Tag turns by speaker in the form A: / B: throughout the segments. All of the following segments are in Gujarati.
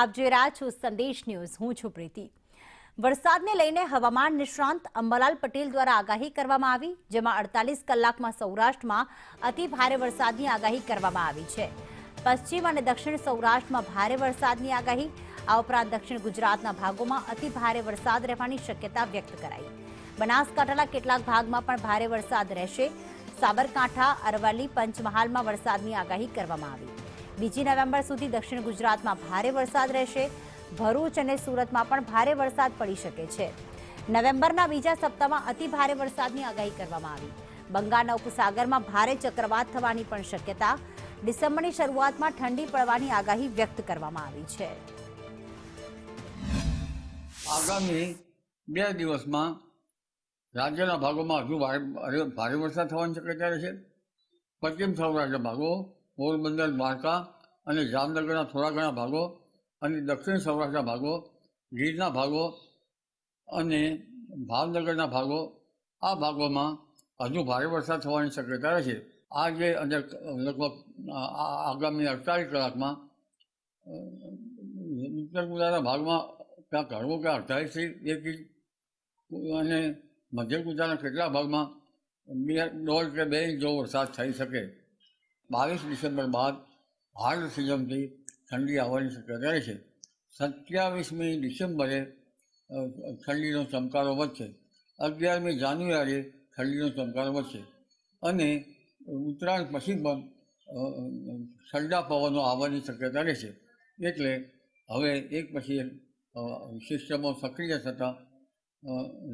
A: આપ જોઈ રહ્યા છો સંદેશ ન્યૂઝ। હું છું પ્રીતિ। વરસાદને લઈને હવામાન નિષ્ણાંત અંબાલાલ પટેલ દ્વારા આગાહી કરવામાં આવી, જેમાં 48 કલાકમાં સૌરાષ્ટ્રમાં અતિ ભારે વરસાદની આગાહી કરવામાં આવી છે। પશ્ચિમ અને દક્ષિણ સૌરાષ્ટ્રમાં ભારે વરસાદની આગાહી, આ ઉપરાંત દક્ષિણ ગુજરાતના ભાગોમાં અતિ ભારે વરસાદ રહેવાની શક્યતા વ્યક્ત કરાઈ। બનાસકાંઠાના કેટલાક ભાગમાં પણ ભારે વરસાદ રહેશે। સાબરકાંઠા, અરવલ્લી, પંચમહાલમાં વરસાદની આગાહી કરવામાં આવી। 2 નવેમ્બર સુધી દક્ષિણ ગુજરાતમાં ભારે વરસાદ રહેશે। ભરૂચ અને સુરતમાં પણ ભારે વરસાદ પડી શકે છે। નવેમ્બરના બીજા સપ્તાહમાં અતિ ભારે વરસાદની આગાહી કરવામાં આવી। બંગાળના ઉપસાગરમાં ભારે ચક્રવાત થવાની પણ શક્યતા। ડિસેમ્બરની શરૂઆતમાં ઠંડી પડવાની આગાહી વ્યક્ત કરવામાં આવી છે।
B: આગામી 2 દિવસમાં રાજ્યના ભાગોમાં હજુ ભારે વરસાદ થવાની શક્યતા રહેશે। પશ્ચિમ સૌરાષ્ટ્રના ભાગો, પોરબંદર, દ્વારકા અને જામનગરના થોડા ઘણા ભાગો અને દક્ષિણ સૌરાષ્ટ્રના ભાગો, ગીરના ભાગો અને ભાવનગરના ભાગો, આ ભાગોમાં હજુ ભારે વરસાદ થવાની શક્યતા રહેશે। આજે અને લગભગ આગામી 48 કલાકમાં ઉત્તર ગુજરાતના ભાગમાં ક્યાંક હળવો કે 28 થી 1 ઇંચ અને મધ્ય ગુજરાતના કેટલાક ભાગમાં 1.5 કે 2 ઇંચ જેવો વરસાદ થઈ શકે। 22 ડિસેમ્બર બાદ હાર્ડ સિઝનથી ઠંડી આવવાની શક્યતા રહેશે। 27મી ડિસેમ્બરે ઠંડીનો ચમકારો વધશે। 11મી જાન્યુઆરીએ ઠંડીનો ચમકારો વધશે અને ઉત્તરાયણ પછી પણ ઠંડા પવનો આવવાની શક્યતા રહેશે। એટલે હવે એક પછી એક સિસ્ટમો સક્રિય થતાં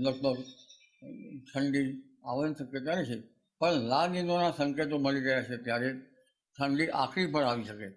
B: લગભગ ઠંડી આવવાની શક્યતા રહેશે। પણ લા નીનોના સંકેતો મળી રહ્યા છે, ત્યારે ઠંડી આખરી પર આવી શકે।